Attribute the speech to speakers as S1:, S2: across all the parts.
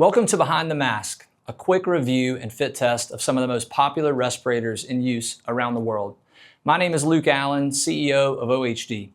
S1: Welcome to Behind the Mask, a quick review and fit test of some of the most popular respirators in use around the world. My name is Luke Allen, CEO of OHD.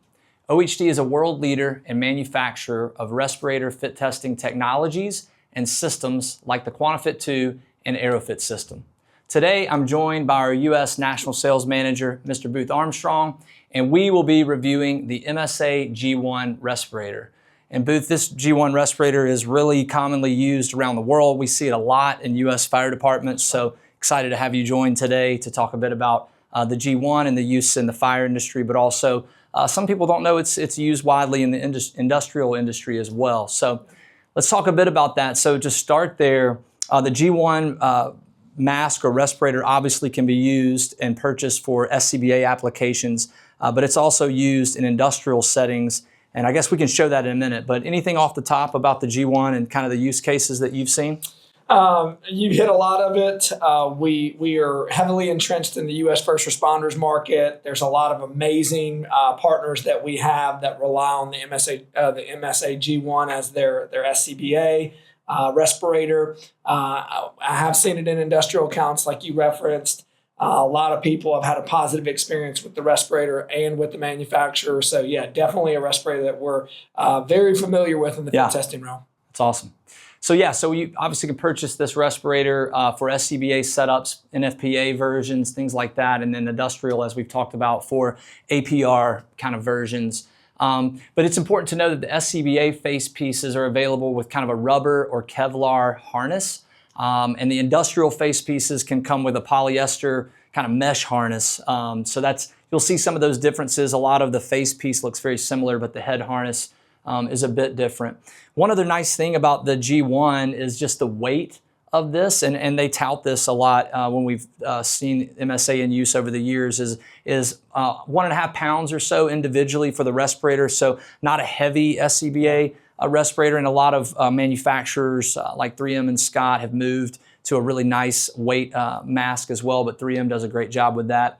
S1: OHD is a world leader and manufacturer of respirator fit testing technologies and systems like the QuantiFit 2 and AeroFit system. Today, I'm joined by our U.S. National Sales Manager, Mr. Booth Armstrong, and we will be reviewing the MSA G1 respirator. And Booth, this G1 respirator is really commonly used around the world. We see it a lot in U.S. fire departments, so excited to have you join today to talk a bit about the G1 and the use in the fire industry, but also some people don't know it's used widely in the industrial industry as well. So let's talk a bit about that. So to start there, the G1 mask or respirator obviously can be used and purchased for SCBA applications, but it's also used in industrial settings. And I guess we can show that in a minute, but anything off the top about the G1 and kind of the use cases that you've seen?
S2: You hit a lot of it. We are heavily entrenched in the U.S. first responders market. There's a lot of amazing partners that we have that rely on the MSA G1 as their SCBA respirator. I have seen it in industrial accounts like you referenced. A lot of people have had a positive experience with the respirator and with the manufacturer. So yeah, definitely a respirator that we're very familiar with in the fit testing realm.
S1: That's awesome. So yeah, so you obviously can purchase this respirator for SCBA setups, NFPA versions, things like that, and then industrial, as we've talked about, for APR kind of versions. But it's important to know that the SCBA face pieces are available with kind of a rubber or Kevlar harness. And the industrial face pieces can come with a polyester kind of mesh harness. So you'll see some of those differences. A lot of the face piece looks very similar, but the head harness is a bit different. One other nice thing about the G1 is just the weight of this, and they tout this a lot when we've seen MSA in use over the years, is 1.5 pounds or so individually for the respirator, so not a heavy SCBA respirator, and a lot of manufacturers like 3M and Scott have moved to a really nice weight mask as well, but 3M does a great job with that.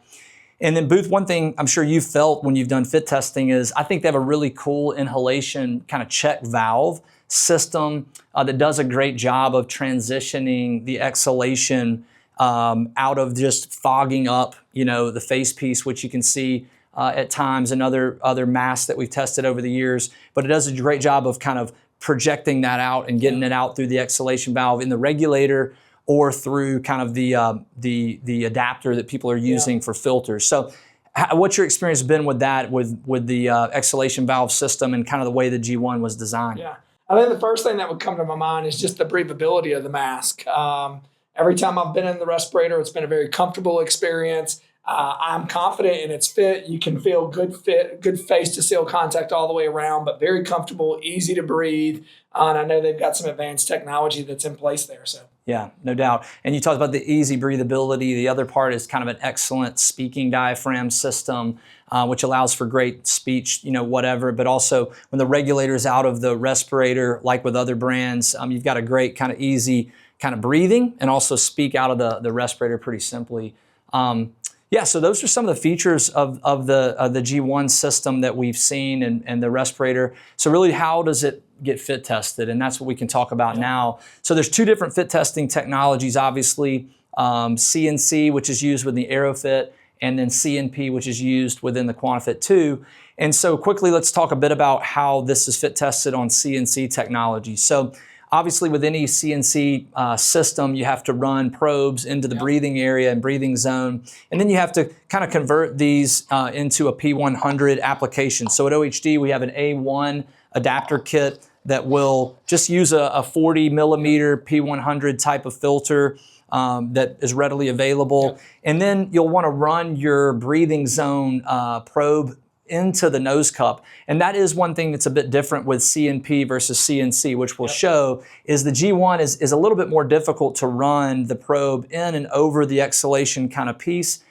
S1: And then Booth, one thing I'm sure you've felt when you've done fit testing is I think they have a really cool inhalation kind of check valve system that does a great job of transitioning the exhalation out of just fogging up, the face piece, which you can see at times in other masks that we've tested over the years. But it does a great job of kind of projecting that out and getting it out through the exhalation valve in the regulator or through kind of the adapter that people are using for filters. So what's your experience been with that, with the exhalation valve system and kind of the way the G1 was designed?
S2: Yeah, I think the first thing that would come to my mind is just the breathability of the mask. Every time I've been in the respirator, it's been a very comfortable experience. I'm confident in its fit. You can feel good face to seal contact all the way around, but very comfortable, easy to breathe. And I know they've got some advanced technology that's in place there. So
S1: yeah, no doubt. And you talked about the easy breathability. The other part is kind of an excellent speaking diaphragm system, which allows for great speech, whatever. But also when the regulator's out of the respirator, like with other brands, you've got a great kind of easy kind of breathing and also speak out of the respirator pretty simply. Yeah, so those are some of the features of the G1 system that we've seen and the respirator. So really, how does it get fit tested? And that's what we can talk about now. So there's two different fit testing technologies, obviously, CNC, which is used with the AeroFit, and then CNP, which is used within the QuantiFit 2. And so quickly, let's talk a bit about how this is fit tested on CNC technology. So obviously, with any CNC system, you have to run probes into the breathing area and breathing zone, and then you have to kind of convert these into a P100 application. So at OHD, we have an A1 adapter kit that will just use a 40 millimeter P100 type of filter that is readily available. And then you'll want to run your breathing zone probe into the nose cup. And that is one thing that's a bit different with CNP versus CNC, which we'll show, is the G1 is a little bit more difficult to run the probe in and over the exhalation kind of piece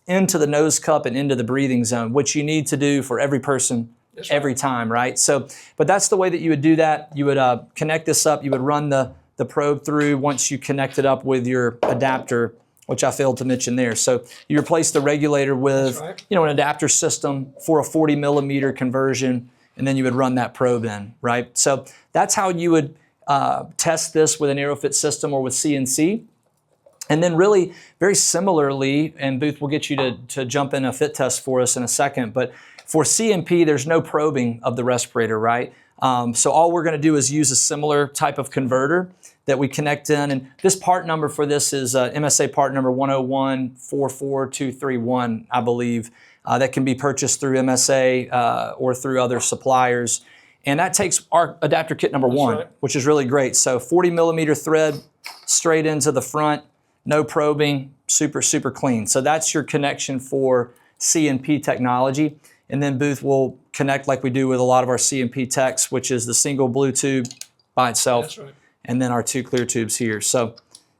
S1: into the nose cup and into the breathing zone, which you need to do for every person every time, right? So, but that's the way that you would do that. You would connect this up, you would run the probe through once you connect it up with your adapter, which I failed to mention there. So you replace the regulator with an adapter system for a 40 millimeter conversion, and then you would run that probe in, right? So that's how you would test this with an AeroFit system or with CNC. And then really very similarly, and Booth will get you to jump in a fit test for us in a second, but for CMP, there's no probing of the respirator, right? So all we're gonna do is use a similar type of converter that we connect in. And this part number for this is MSA part number 101-44231, I believe. That can be purchased through MSA or through other suppliers. And that takes our adapter kit number one, right, which is really great. So 40 millimeter thread straight into the front, no probing, super, super clean. So that's your connection for CMP technology. And then Booth will connect like we do with a lot of our CMP techs, which is the single blue tube by itself.
S2: That's right.
S1: And then our two clear tubes here. So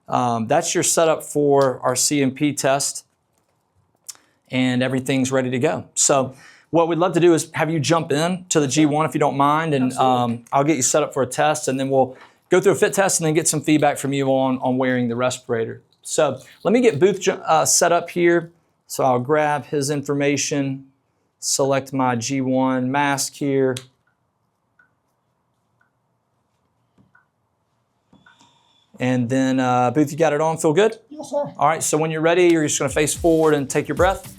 S1: that's your setup for our CMP test. And everything's ready to go. So what we'd love to do is have you jump in to the G1 if you don't mind, and I'll get you set up for a test, and then we'll go through a fit test and then get some feedback from you on wearing the respirator. So let me get Booth set up here. So I'll grab his information, select my G1 mask here. And then Booth, you got it on, feel good?
S2: Yes, sir.
S1: All right, so when you're ready, you're just gonna face forward and take your breath.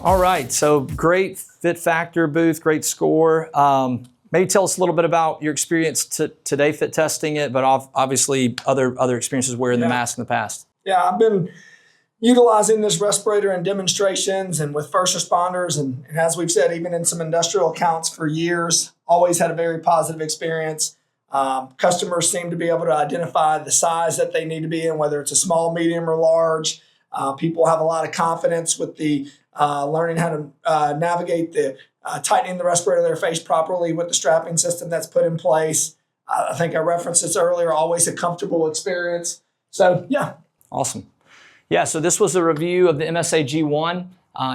S1: All right, so great fit factor, Booth, great score. Maybe tell us a little bit about your experience today fit testing it, but obviously other experiences wearing the mask in the past.
S2: Yeah, I've been utilizing this respirator in demonstrations and with first responders, and as we've said, even in some industrial accounts for years. Always had a very positive experience. Customers seem to be able to identify the size that they need to be in, whether it's a small, medium, or large. People have a lot of confidence with the learning how to navigate the tightening the respirator of their face properly with the strapping system that's put in place. I think I referenced this earlier, always a comfortable experience. So, yeah.
S1: Awesome. Yeah, so this was a review of the MSA G1,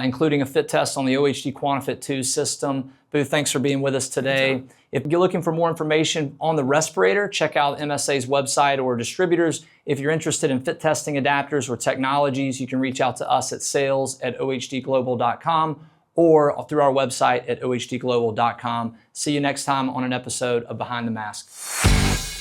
S1: including a fit test on the OHD QuantiFit 2 system. Booth, thanks for being with us today. If you're looking for more information on the respirator, check out MSA's website or distributors. If you're interested in fit testing adapters or technologies, you can reach out to us at sales@ohdglobal.com or through our website at ohdglobal.com. See you next time on an episode of Behind the Mask.